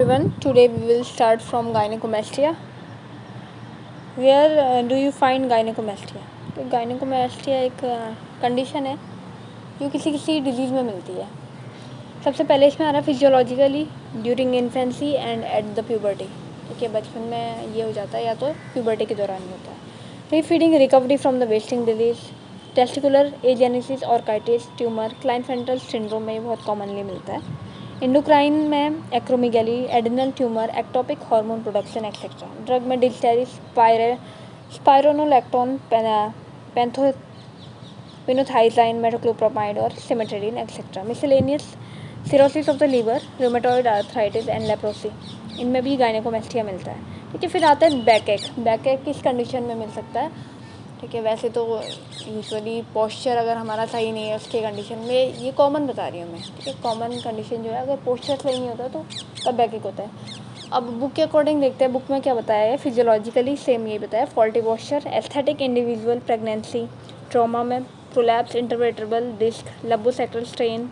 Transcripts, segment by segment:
Everyone, today we will start from gynecomastia. Where do you find gynecomastia? तो gynecomastia एक condition है जो किसी किसी डिजीज़ में मिलती है. सबसे पहले इसमें आ रहा है physiologically during infancy and at the puberty. ठीक है, बचपन में ये हो जाता है या तो प्यूबर्टी के दौरान ही होता है. Refeeding, recovery from the wasting disease, testicular agenesis, orchitis, tumour, Klinefelter syndrome में ये बहुत कॉमनली मिलता है. इंडोक्राइन में acromegaly, adrenal tumour, ectopic hormone production etcetera. Drug में डिस्टेरिस, स्पाइरोनोलैक्टोन, पेनोथाइजाइन, मेटोक्लोप्रोमाइड और cimetidine etcetera. Miscellaneous, cirrhosis of the liver, rheumatoid arthritis and leprosy, इनमें भी गायनेकोमेस्टिया मिलता है. ठीक है, फिर आता है बैक एक. बैक एक किस कंडीशन में मिल सकता है? ठीक है, वैसे तो यूजुअली पोस्चर अगर हमारा सही नहीं है उसके कंडीशन में, ये कॉमन बता रही हूँ मैं. ठीक है, कॉमन कंडीशन जो है अगर पोस्चर सही नहीं होता तो तब बैक होता है. अब बुक के अकॉर्डिंग देखते हैं बुक में क्या बताया है. फिजियोलॉजिकली सेम ये बताया, faulty posture, aesthetic, individual, pregnancy, trauma में prolapse, intervertebral disc, lumbosacral strain,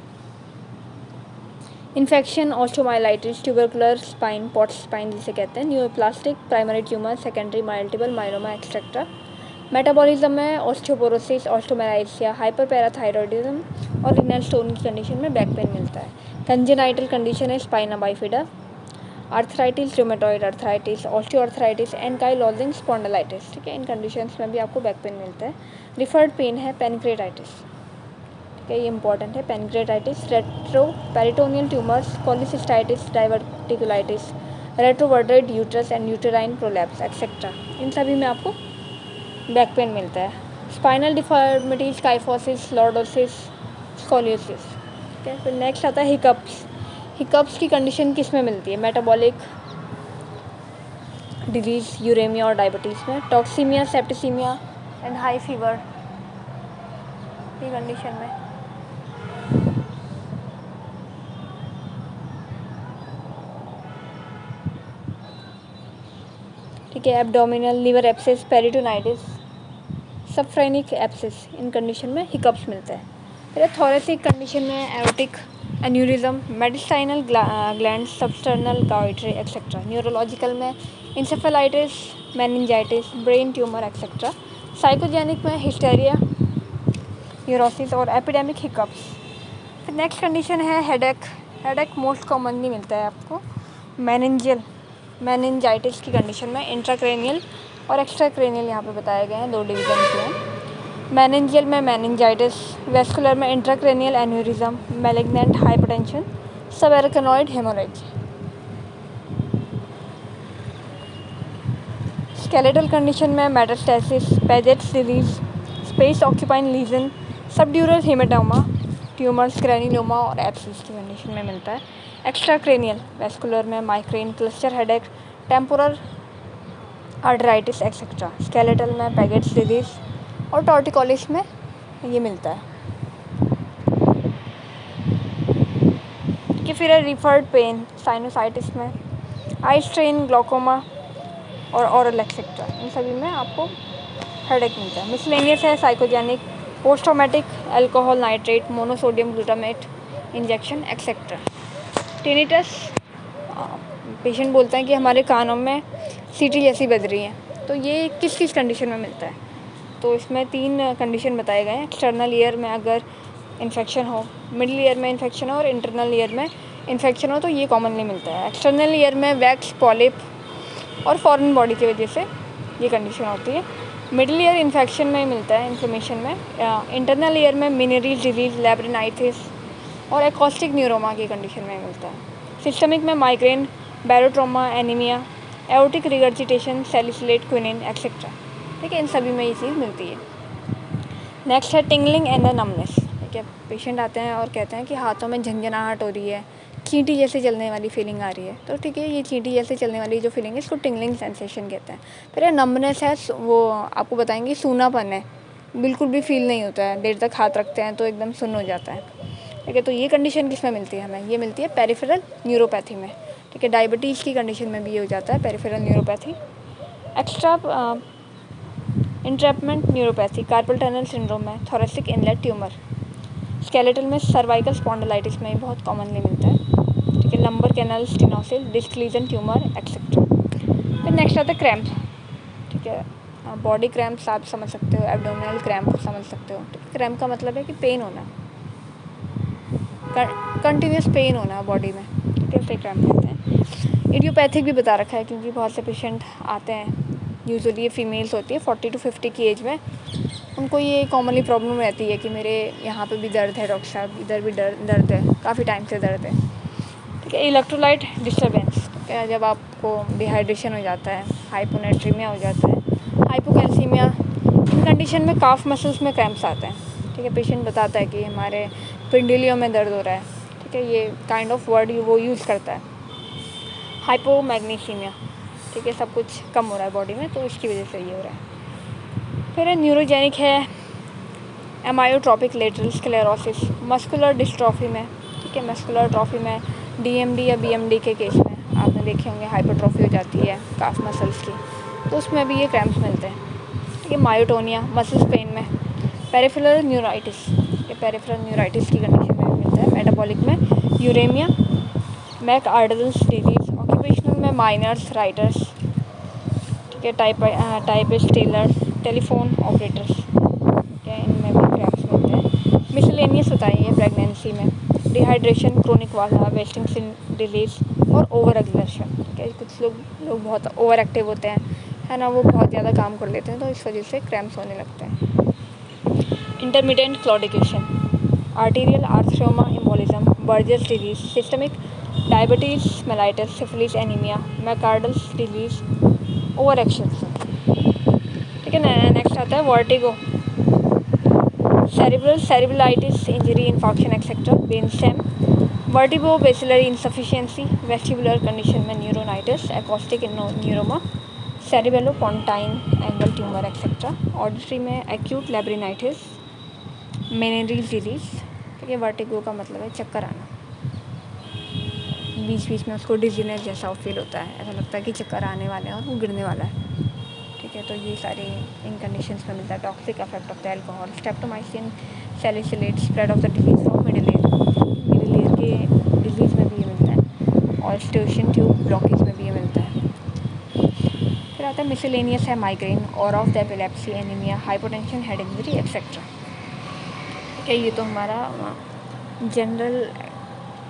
infection, osteomyelitis, tubercular spine, Pott spine जिसे कहते हैं, neoplastic, primary tumour, secondary multiple myeloma etcetera. Metabolism में ऑस्टियोपोरोसिस, ऑस्टियोमेलाइसिया, हाइपरपैराथायरॉयडिज्म और रिनल स्टोन की condition में back pain मिलता है. कंजेनाइटल कंडीशन है spina bifida, arthritis, rheumatoid arthritis, osteoarthritis, ankylosing spondylitis. ठीक है, इन कंडीशंस में भी आपको बैक पेन मिलता है. रिफर्ड पेन है पैनक्रेटाइटिस. ठीक है, ये इंपॉर्टेंट है. Pancreatitis, retroperitoneal tumours, cholecystitis, diverticulitis, retroverted uterus and uterine prolapse etcetera. इन सभी में आपको बैक पेन मिलता है. Spinal deformities, kyphosis, lordosis, scoliosis. ठीक है, फिर नेक्स्ट आता है हिकअप्स. हिकअप्स की कंडीशन किस में मिलती है? मेटाबॉलिक डिजीज, यूरेमिया और डायबिटीज़ में, toxaemia, septicaemia and high fever की कंडीशन में. ठीक है, abdominal, liver abscess, peritonitis, subphrenic abscess, इन कंडीशन में हिकअप्स मिलता है. फिर थोरेसिक कंडीशन में aortic aneurysm, mediastinal gland, substernal goitre etcetera. Neurological में encephalitis, meningitis, brain tumour etcetera. Psychogenic में हिस्टेरिया, न्यूरोसिस और एपिडेमिक हिकअप्स. फिर नेक्स्ट कंडीशन है हेडेक. हेडेक मोस्ट कॉमनली मिलता है आपको मेनिंजाइटिस की कंडीशन में. इंट्राक्रेनियल और एक्स्ट्राक्रेनियल यहाँ पे बताए गए हैं, दो डिवीजन के हैं. मेनिंजियल में मेनिंजाइटिस, वेस्कुलर में intracranial aneurysm, malignant hypertension, subarachnoid haemorrhage. Skeletal condition में metastasis, Paget's disease, space occupying lesion, subdural haematoma, tumours, granuloma और एब्सिस की कंडीशन में मिलता है. एक्स्ट्राक्रेनियल, वेस्कुलर में migraine, cluster headache, temporal arthritis etcetera. Skeletal में Paget's disease और torticollis में ये मिलता है. कि फिर है रिफर्ड पेन, साइनोसाइटिस में, आई स्ट्रेन, ग्लोकोमा और ऑरल एक्सेट्रा. इन सभी में आपको हेडेक मिलता है. मिसलेनियस है psychogenic, post traumatic, alcohol nitrate, monosodium glutamate injection etcetera. Tinnitus, patient बोलते हैं कि हमारे कानों में सीटी जैसी बज रही है. तो ये किस किस कंडीशन में मिलता है? तो इसमें 3 कंडीशन बताए गए हैं. एक्सटर्नल ईयर में अगर इन्फेक्शन हो, मिडिल ईयर में इन्फेक्शन हो और इंटरनल ईयर में इन्फेक्शन हो तो ये कॉमनली मिलता है. एक्सटर्नल ईयर में वैक्स, पॉलिप और फॉरेन बॉडी की वजह से ये कंडीशन होती है. मिडिल ईयर इन्फेक्शन में मिलता है, इन्फ्लेमेशन में. इंटरनल ईयर में मिनरीज डिजीज, लैब्रिनाइथिस और एकॉस्टिक न्यूरोमा की कंडीशन में मिलता है. सिस्टमिक में migraine, barotrauma, anaemia, aortic regurgitation, salicylate, quinine etcetera. ठीक है, इन सभी में ये चीज़ मिलती है. नेक्स्ट है टिंगलिंग एंड द नमनेस. ठीक है, पेशेंट आते हैं और कहते हैं कि हाथों में झंझनाहट हो रही है, चींटी जैसे चलने वाली फीलिंग आ रही है. तो ठीक है, ये चींटी जैसे चलने वाली जो फीलिंग है इसको टिंगलिंग सेंसेशन कहते हैं. फिर ये नमनेस है, वो आपको बताएंगे सूनापन है, बिल्कुल भी फील नहीं होता है, देर तक हाथ रखते हैं तो एकदम सुन्न हो जाता है. ठीक है, तो ये कंडीशन किस में मिलती है हमें? ये मिलती है पेरिफेरल न्यूरोपैथी में. ठीक है, डायबिटीज़ की कंडीशन में भी ये हो जाता है, peripheral neuropathy. Extra entrapment neuropathy, carpal tunnel syndrome में, थोरेसिक इनलेट ट्यूमर. स्केलेटल में सर्वाइकल स्पॉन्डिलाइटिस में बहुत कॉमनली मिलता है. ठीक है, lumbar canal, stenosis, disc lesion, tumour etcetera. फिर नेक्स्ट आता है क्रैम्प। ठीक है, बॉडी क्रैम्प्स आप समझ सकते हो, एब्डोमिनल क्रैम्प समझ सकते हो। ठीक है, क्रैम्प का मतलब है कि पेन होना, कंटिन्यूस पेन होना बॉडी में। ठीक है, इसे क्रैम्प कहते हैं। इडियोपैथिक भी बता रखा है, क्योंकि बहुत से पेशेंट आते हैं, यूजुअली ये फीमेल्स होती है 40 to 50 की एज में, उनको ये कॉमनली प्रॉब्लम रहती है कि मेरे यहाँ पे भी दर्द है डॉक्टर साहब, इधर भी दर्द है, काफ़ी टाइम से दर्द है। ठीक है, इलेक्ट्रोलाइट डिस्टर्बेंस। ठीक है, जब आपको डिहाइड्रेशन हो जाता है, हाइपोनेट्रीमिया हो जाता है, हाइपोकैल्सीमिया, इन कंडीशन में काफ मसल्स में क्रैम्प्स आते हैं। ठीक है, पेशेंट बताता है कि हमारे पिंडलियों में दर्द हो रहा है। ठीक है, ये काइंड ऑफ वर्ड वो यूज़ करता है। हाइपोमैग्नीसीमिया। ठीक है, सब कुछ कम हो रहा है बॉडी में, तो इसकी वजह से ये हो रहा है। फिर न्यूरोजेनिक है एमायोट्रोपिक लेटरल स्क्लेरोसिस, मस्कुलर डिस्ट्रॉफी में। ठीक है, मस्कुलर ट्रॉफी में डीएमडी या बीएमडी के केस में आपने देखे होंगे हाइपरट्रॉफी हो जाती है काफ मसल्स की, तो उसमें भी ये क्रैम्प्स मिलते हैं। ठीक है, मायोटोनिया मसल्स पेन में, पेरिफेरल न्यूराइटिस, ये पेरिफेरल न्यूराइटिस की कंडीशन में भी मिलता है। मेटाबॉलिक में यूरेमिया, मैकआर्डल्स डिजीज, ऑक्यूपेशनल में माइनर्स राइटर्स। ठीक है, टाइपिस्ट टेलर, टेलीफोन ऑपरेटर्स। ठीक है, इनमें भी क्रैम्प्स मिलते हैं। मिसलेनियस बताइए प्रेगनेंसी में डिहाइड्रेशन, क्रोनिक वाला, वेस्टिंग डिजीज़ और ओवर एक्सर्शन। ठीक है, कुछ लोग बहुत ओवर एक्टिव होते हैं, है ना, वो बहुत ज़्यादा काम कर लेते हैं, तो इस वजह से क्रैम्प्स होने लगते हैं। Intermittent claudication, arterial atheroma embolism, Buerger's disease, systemic diabetes mellitus, syphilis, anaemia, McArdle's disease, over action. ठीक है, नेक्स्ट आता है vertigo, cerebritis, injury, infarction etcetera, brain stem, vertigo, basilar insufficiency, vestibular condition में neuronitis, acoustic neuroma, cerebellopontine angle tumour etcetera, auditory में acute labyrinthitis, meningeal disease. ठीक है, vertigo का मतलब है चक्कर आना, बीच बीच में उसको डिजीनेस जैसा फील होता है, ऐसा लगता है कि चक्कर आने वाले हैं और वो गिरने वाला है। ठीक है, तो ये सारे इन कंडीशंस में मिलता है। Toxic effect of the alcohol, streptomycin salicylate, spread of the disease from middle ear के डिजीज़ में भी ये मिलता है, और स्टेशन ट्यूब ब्लॉकेज में भी ये मिलता है। फिर आता है मिसलेनियस है माइग्रेन, और of the epilepsy, anaemia, hypotension, head injury etcetera. ठीक है, ये तो हमारा जनरल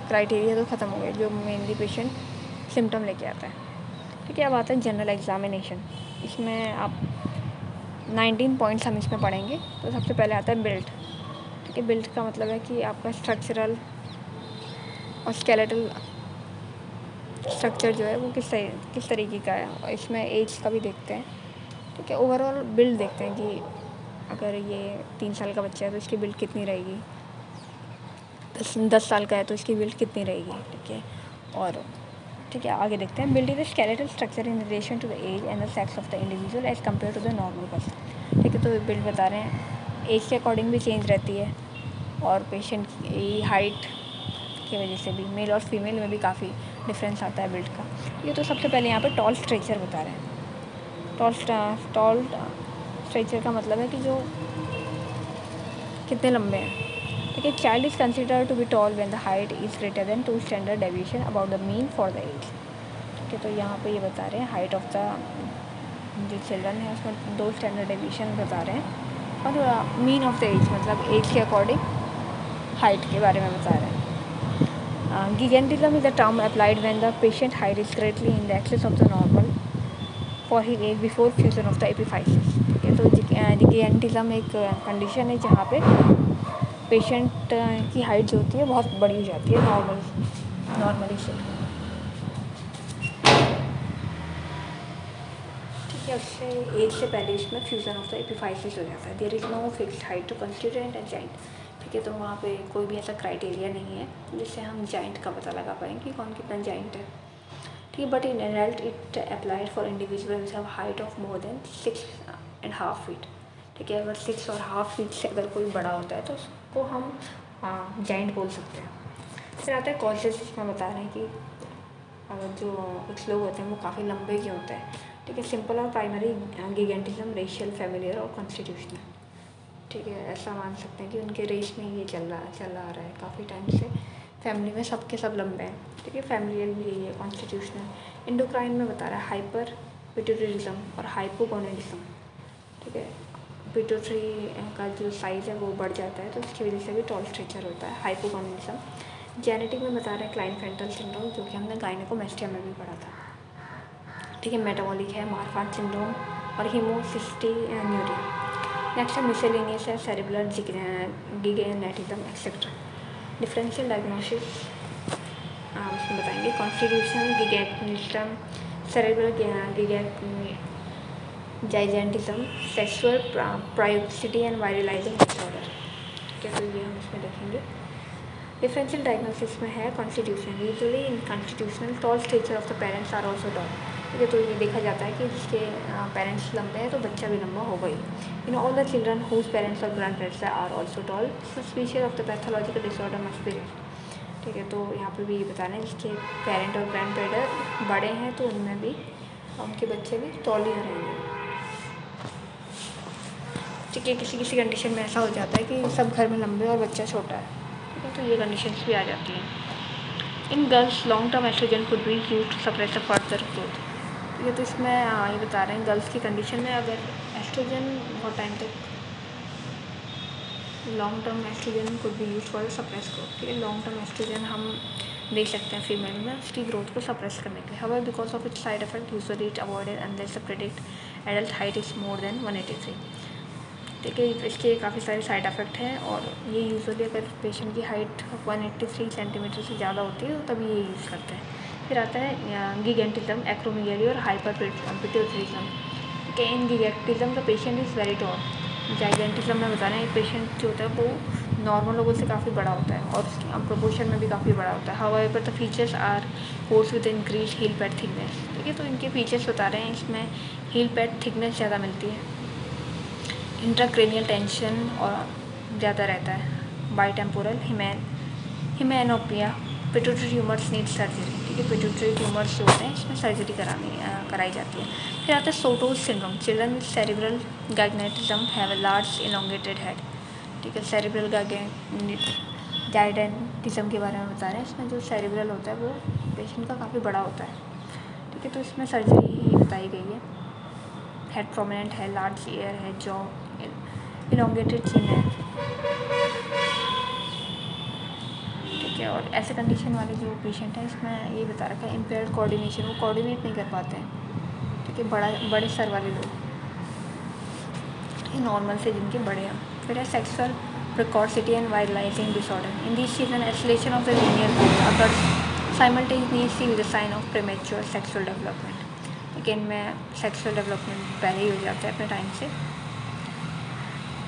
क्राइटेरिया तो ख़त्म हो गया, जो मेनली पेशेंट सिम्टम लेके आता है। ठीक है, अब आता है जनरल एग्जामिनेशन। इसमें आप 19 पॉइंट्स हम इसमें पढ़ेंगे। तो सबसे पहले आता है बिल्ट। ठीक है, बिल्ट का मतलब है कि आपका स्ट्रक्चरल और स्केलेटल स्ट्रक्चर जो है वो किस तरीके का है, और इसमें एज का भी देखते हैं। ठीक है, ओवरऑल बिल्ड देखते हैं कि अगर ये 3 साल का बच्चा है तो इसकी बिल्ड कितनी रहेगी, 10 साल का है तो इसकी बिल्ड कितनी रहेगी। ठीक है, और ठीक है, आगे देखते हैं। Build is the skeletal structure in relation to the age and the sex of the individual age compare to the normal person. ठीक है, तो बिल्ड बता रहे हैं एज के अकॉर्डिंग भी चेंज रहती है, और पेशेंट की हाइट की वजह से भी मेल और फीमेल में भी काफ़ी डिफरेंस आता है बिल्ड का। ये तो सबसे पहले यहाँ पे टॉल स्ट्रक्चर बता रहे हैं। टॉल स्ट्रक्चर का मतलब है कि जो कितने लंबे हैं। ठीक है, child is consider to be tall when the height is greater than 2 standard deviation about the mean for the age. ठीक है, तो यहाँ पे ये बता रहे हैं हाइट ऑफ द जो चिल्ड्रन है उसमें 2 स्टैंडर्ड डेविएशन बता रहे हैं, और मीन ऑफ द एज मतलब एज के अकॉर्डिंग हाइट के बारे में बता रहे हैं। Gigantism is a term applied when the patient height is greatly in the excess of the normal for his age before fusion of the epiphysis। ठीक है, तो gigantism एक कंडीशन है जहाँ पे पेशेंट की हाइट जो होती है बहुत बड़ी हो जाती है नॉर्मली से। ठीक है, उससे एज से पहले इसमें फ्यूजन ऑफ द एपिफाइसिस हो जाता है। There is no fixed height to constituent and giant. ठीक है, तो वहाँ पे कोई भी ऐसा क्राइटेरिया नहीं है जिससे हम जाइंट का पता लगा पाएँ कि कौन कितना जाइंट है। ठीक है, but in adult it applied for individual which have height of more than 6.5 feet. ठीक है, अगर 6.5 फीट से अगर कोई बड़ा होता है तो उसको हम जाइंट बोल सकते हैं। फिर आता है कॉजेस, इसमें बता रहे हैं कि अगर जो कुछ लोग होते हैं वो काफ़ी लंबे के होते हैं। ठीक है, सिंपल और प्राइमरी गिगेंटिज्म, रेशियल, फैमिलियर और कॉन्स्टिट्यूशनल। ठीक है, ऐसा मान सकते हैं कि उनके रेस में ये चल रहा आ रहा है काफ़ी टाइम से, फैमिली में सबके सब लंबे हैं, ठीक है। फैमिलियल भी यही है, कॉन्स्टिट्यूशनल। इंडोक्राइन में बता रहा है हाइपर पिट्यूटरिज्म और हाइपोगोनेडिज्म, ठीक है। पिट्यूटरी का जो साइज़ है वो बढ़ जाता है, तो उसकी वजह से भी टॉल स्ट्रक्चर होता है। हाइपोगोनेडिज्म जेनेटिक में बता रहे हैं क्लाइनफेंटल सिंड्रोम, जो कि हमने गायनेकोमेस्टिया में भी पढ़ा था, ठीक है। मेटाबॉलिक है मार्फान सिंड्रोम और हीमोसिस्टिन्यूरिया। नेक्स्ट है मिसेलेनियस है cerebral gigantism etcetera. Differential diagnosis उसमें बताएंगे constitutional gigantism, cerebral gigantism, sexual precocity and virilizing disorder, ठीक है। तो ये हम इसमें देखेंगे। डिफरेंशियल डायग्नोसिस में है constitution, usually in constitutional tall stature of the parents are also tall, ठीक है। तो ये देखा जाता है कि जिसके पेरेंट्स लंबे हैं तो बच्चा भी लंबा होगा ही। In all the children whose parents और grandparents are also tall, species of the pathological disorder must be, ठीक है। तो यहाँ पे भी ये बता रहे हैं जिसके पेरेंट और ग्रैंड पेरेंट बड़े हैं तो उनमें भी उनके बच्चे भी टॉल ही रहेंगे, ठीक है। किसी किसी कंडीशन में ऐसा हो जाता है कि सब घर में लंबे और बच्चा छोटा है, ठीक है। तो ये कंडीशंस भी आ जाती हैं। In girls long term oestrogen could be used to suppress the further growth, ठीक है। तो इसमें ये बता रहे हैं गर्ल्स की कंडीशन में अगर एस्ट्रोजन बहुत टाइम तक long term oestrogen could be use for suppress growth, ठीक है। लॉन्ग टर्म एस्ट्रोजन हम दे सकते हैं फीमेल में उसकी ग्रोथ को सप्रेस करने के लिए। However because of its side effect usually it avoided unless the predict adult height is more than 183, ठीक है। इसके काफ़ी सारे साइड इफ़ेक्ट हैं और ये यूजुअली अगर पेशेंट की हाइट 183 सेंटीमीटर से ज़्यादा होती है तो तभी ये यूज़ करते हैं। फिर आता है गिगेंटिज्म, एक्रोमेगाली और हाइपर पिट्यूटरिज्म, ठीक है। In gigantism the patient is very tall. Gigantism में बता रहे हैं पेशेंट जो होता है वो नॉर्मल लोगों से काफ़ी बड़ा होता है और उसकी प्रोपोर्शन में भी काफ़ी बड़ा होता है। However the features are coarse with increase heel pad thickness, ठीक है। तो इनके फीचर्स बता रहे हैं इसमें हील पैड थिकनेस ज़्यादा मिलती है, इंट्राक्रेनियल टेंशन और ज़्यादा रहता है, बाईटेम्पोरल हिमेनोपिया, पिट्यूटरी ट्यूमर्स नीड सर्जरी, ठीक है। पिट्यूटरी ट्यूमर्स जो होते हैं इसमें सर्जरी कराई जाती है। फिर आता है Sotos syndrome, children with cerebral gigantism have a large elongated head, ठीक है। सेरिब्रल गाइडेंटिज्म के बारे में बता रहे हैं, इसमें जो सेरिब्रल होता है वो पेशेंट का काफ़ी बड़ा होता है, ठीक है। तो इसमें सर्जरी ही बताई गई है। हेड प्रोमिनेंट है, लार्ज ईयर है, जॉ इलोंगेटेड चिन है, ठीक है। और ऐसे कंडीशन वाले जो पेशेंट हैं इसमें ये बता रखा है इम्पेयर्ड कोऑर्डिनेशन, वो कोऑर्डिनेट नहीं कर पाते हैं, ठीक है। बड़े सर वाले लोग, ठीक है, नॉर्मल से जिनके बड़े हैं। फिर है sexual precocity and virilizing disorder, in this children escalation of the linear board occurs simultaneously with the sign of premature sexual development, ठीक है। इनमें सेक्सुअल डेवलपमेंट पहले ही हो जाता है अपने टाइम से।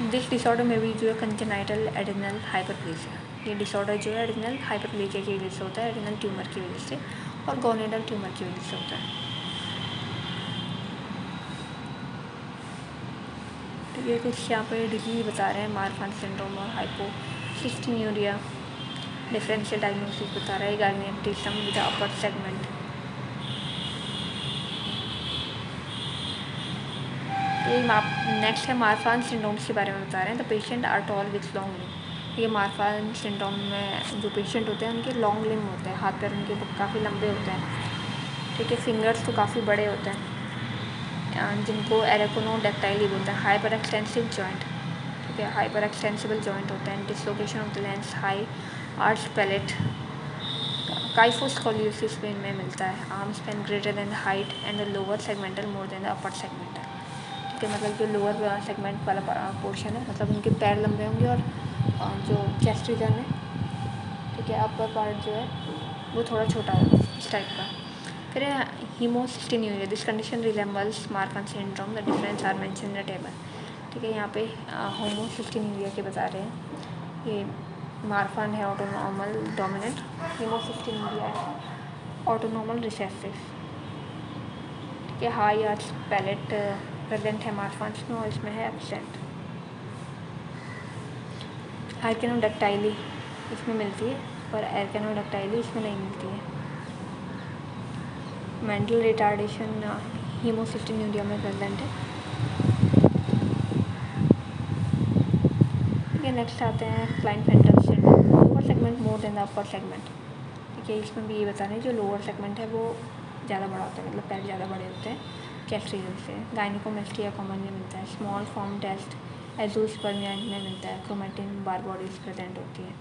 दिस डिसऑर्डर में भी जो है कंजेनाइटल एडिनल हाइपरप्लेजिया, ये डिसऑर्डर जो है एडिनल हाइपरप्लेजिया की वजह से होता है, एडिनल ट्यूमर की वजह से और गोनेडल ट्यूमर की वजह से होता है, तो ये कुछ यहाँ पे डिजीज बता रहे हैं, मार्फान सिंड्रोम और हाइपोसिस्टिन्यूरिया। डिफरेंशियल डायग्नोसिस बता रहा है gigantism with upper segment. Next है मार्फान सिंड्रोम्स के बारे में बता रहे हैं। The patient are tall with long limb, ये मार्फान सिंड्रोम में जो पेशेंट होते हैं उनके लॉन्ग लिम होते हैं, हाथ पैर उनके काफ़ी लंबे होते हैं, ठीक है। फिंगर्स तो काफ़ी बड़े होते हैं, जिनको एरेकोनोडैक्टाइली बोलते हैं। हाइपर एक्सटेंसिव जॉइंट, ठीक है, हाइपर एक्सटेंसिबल जॉइंट होते हैं। Dislocation of the lens, high arch palate, kyphoscoliosis में इनमें मिलता है। Arm span greater than the height and the lower segmental more than the upper segmental, ठीक है। मतलब जो लोअर सेगमेंट वाला पोर्शन है मतलब उनके पैर लंबे होंगे और जो चेस्ट रीजन है, ठीक है, अपर पार्ट जो है वो थोड़ा छोटा होगा, इस टाइप का। फिर homocystinuria, this condition resembles Marfan syndrome, the difference are mention in the table, ठीक है। यहाँ पे होमोसिस्टिन्यूरिया के बता रहे हैं, ये मार्फान है ऑटोनॉमल डोमिनेंट, हीमोसिस्टिन्यूरिया है ऑटोनॉमल रिसेसिव, ठीक है। हाई आर्च पैलेट प्रेजेंट है मार्फान्स में और इसमें है एब्सेंट। एर्केनोडैक्टाइली इसमें मिलती है पर एर्केनोडैक्टाइली इसमें नहीं मिलती है। मेंटल रिटार्डेशन हीमोसिस्टिन्यूरिया में प्रेजेंट है, ठीक है। नेक्स्ट आते हैं Klinefelter syndrome. Over segment more than the upper segment. ठीक है, इसमें भी ये बता रहे हैं जो लोअर सेगमेंट है वो ज़्यादा बड़ा होता है, मतलब पैर ज़्यादा बड़े होते हैं चेस्ट रीजन से। गायनिकोमेस्टिया कॉमन में मिलता है। स्मॉल फॉर्म टेस्ट एजोस्पर्मिया में मिलता है। क्रोमैटिन बार बॉडीज प्रेजेंट होती है।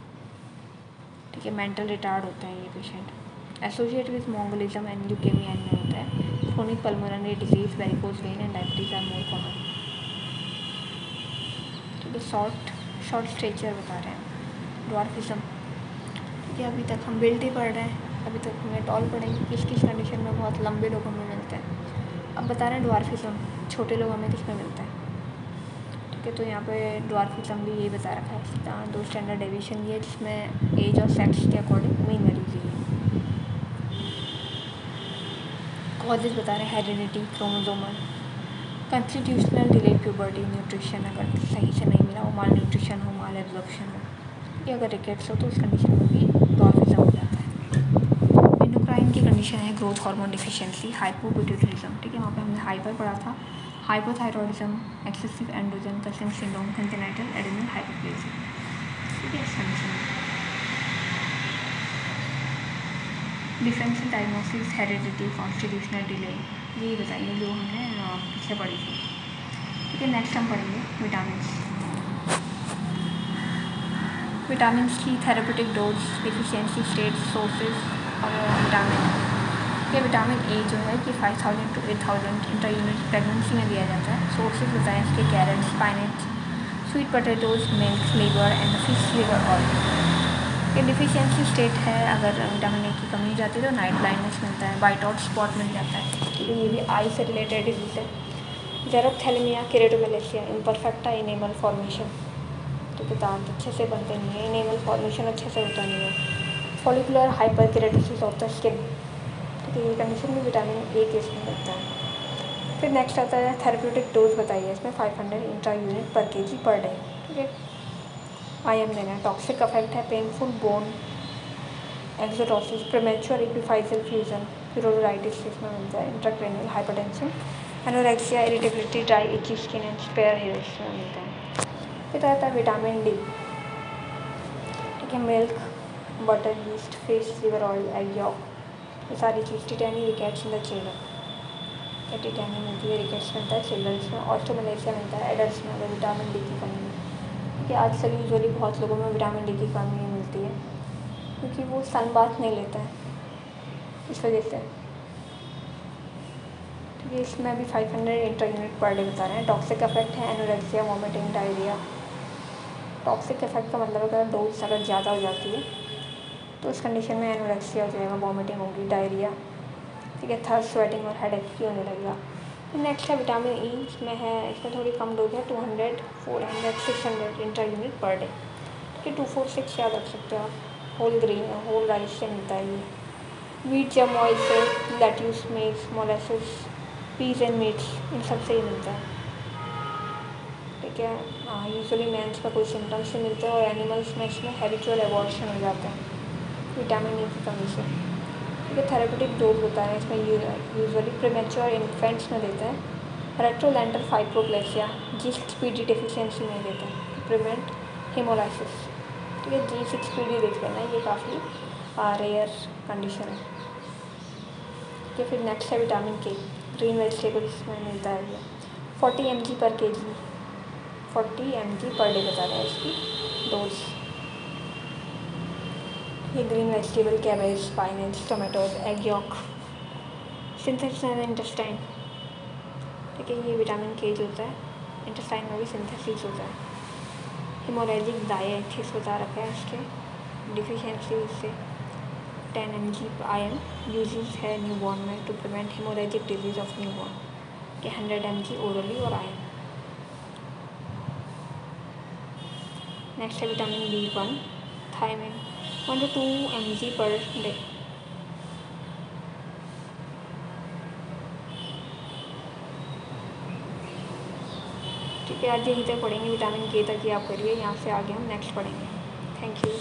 ठीक है, मेंटल रिटार्ड होते हैं ये patient. Associate with mongolism and leukaemia में होता है। Chronic pulmonary disease, varicose vein and diabetes are more common. ठीक है, शॉर्ट स्ट्रेचर बता रहे हैं। ड्वार्फिज्म। ठीक है, अभी तक हम बिल्ड ही पढ़ रहे हैं, अभी तक हमें टॉल पढ़ेंगे किस किस कंडीशन में बहुत लंबे लोगों में मिलते हैं। अब बता रहे हैं ड्वार्फिज्म छोटे लोगों में किस में मिलता है। ठीक है, तो यहाँ पे ड्वार्फिज्म भी ये बता रखा है। यहाँ 2 स्टैंडर्ड डेविएशन ये जिसमें एज और सेक्स के अकॉर्डिंग मीन वैल्यू दी है। कॉजेज बता रहे हैं heredity, chromosomal, constitutional delayed puberty, nutrition अगर सही से नहीं मिला हो, माल न्यूट्रिशन हो, माल एब्जॉर्प्शन हो, या अगर रिकेट्स हो तो उस कंडीशन में भी ड्वार्फिज्म हो जाता है। एंडोक्राइन की कंडीशन है ग्रोथ हार्मोन डिफिशिएंसी, हाइपोपिट्यूटरिज्म। ठीक है, वहाँ पे हमने हाइपर पढ़ा था। Hypothyroidism, excessive androgen, Cushing syndrome, congenital adrenal hypoplasia. ठीक है, इस कंडीशन में differential diagnosis, heredity, constitutional delay, यही बताइए जो हमने पीछे पढ़ी थी। ठीक है, नेक्स्ट हम पढ़ेंगे विटामिन की therapeutic dose, deficiency state, sources और विटामिन। ये विटामिन ए जो है कि 5000 to 8000 इंटर यूनिट प्रेगनेंसी में दिया जाता है। सोर्सेज बताएं इसके carrot, spinach, sweet potatoes, milk, liver and fish liver oil. ये डिफिशियंसी स्टेट है, अगर विटामिन ए की कमी हो जाती है तो नाइट ब्लाइंडनेस मिलता है, वाइट आउट स्पॉट मिल जाता है। ठीक है, ये भी आई से रिलेटेड डिजीज है। जेरोप्थेलमिया, केरेटोमेलेसिया, इम्परफेक्टा इनेमल फॉर्मेशन। ठीक है, दांत अच्छे से बनते नहीं है, इनेमल फॉर्मेशन अच्छे से होता नहीं है। Follicular hyper keratosis of the skin. ठीक है, ये कंडीशन भी विटामिन ए के इसमें मिलता है। फिर नेक्स्ट आता है थेरेप्यूटिक डोज बताइए इसमें 500 इंट्रा यूनिट पर केजी पर डे। ठीक है, आयन देना है। टॉक्सिक इफेक्ट है painful bone exostosis, premature epiphyseal fusion, fibrositis इसमें मिलता है। Intracranial hypertension, anorexia, irritability, dry itchy skin and spare hairs में मिलता है। फिर आता है विटामिन डी। ठीक है, milk, butter, yeast, fish, liver oil, egg yolk, ये सारी चीज़। Tetany rickets in the children, tetany मिलती है, रिकेट्स मिलता है चिल्ड्रंस में। ऑस्ट्रोमलेशिया मिलता है एडल्ट्स में अगर विटामिन डी की कमी है। कि आजकल यूजुअली बहुत लोगों में विटामिन डी की कमी मिलती है क्योंकि वो सन बाथ नहीं लेते हैं, इस वजह से। ठीक है, इसमें अभी 500 इंटर यूनिट पर डे बता रहे हैं। टॉक्सिक इफेक्ट है anorexia, vomiting, diarrhoea. Toxic effect का मतलब अगर डोज अगर ज़्यादा हो जाती है तो उस कंडीशन में एनोरेक्सिया हो जाएगा, वॉमिटिंग होगी, डायरिया। ठीक है, थर्स्ट, स्वेटिंग और हेडेक भी होने लगेगा। फिर नेक्स्ट है विटामिन ई, इसमें है, इसमें थोड़ी कम डोज है 200, 400, 600 इंटर यूनिट पर डे। ठीक है, 246 याद रख सकते हो आप। होल ग्रेन है, होल राइस से मिलता है ये। वीट जम ऑयल से, लेट्यूस, मेज, मोलेसेस, पीज एंड मीट्स, इन सब से ही मिलता है। ठीक है, हाँ, यूजुअली मेंस का कोई सिम्टम्स से मिलते हैं और एनिमल्स में इसमें हैबिचुअल एबॉर्शन हो जाता है विटामिन ई की कमी से। ठीक है, थेरेपेटिक डोज होता है इसमें यूजुअली प्रीमेच्योर इन्फेंट्स में देते हैं। रेट्रोलेंटल फाइब्रोप्लेसिया, G6PD डेफिशिएंसी में देते हैं टू प्रिवेंट हेमोलाइसिस। ठीक है, G6PD देख लेना, ये काफ़ी रेयर कंडीशन है। ठीक है, फिर नेक्स्ट है विटामिन के, ग्रीन वेजिटेबल्स में मिलता है ये। 40 mg पर केजी, 40 mg पर डे बता रहा है इसकी डोज। ये green vegetable, cabbage, spinach, tomatoes, egg yolk, synthesis intestine. ठीक है, ये विटामिन के जो होता है इंटेस्टाइन में भी सिंथेसिस होता है। हिमोरेजिक डायथिस बता रखा है इसके, डिफिशियंसी से 10 mg आयरन यूजेस है न्यूबॉर्न में to prevent haemorrhagic disease of newborn के 100 mg ओरली और आयरन। नेक्स्ट है vitamin B1, thiamine 1 to 2 mg पर डे। ठीक है, आज यहीं तक पढ़ेंगे, विटामिन के तक ही आप करिए, यहाँ से आगे हम नेक्स्ट पढ़ेंगे। Thank you.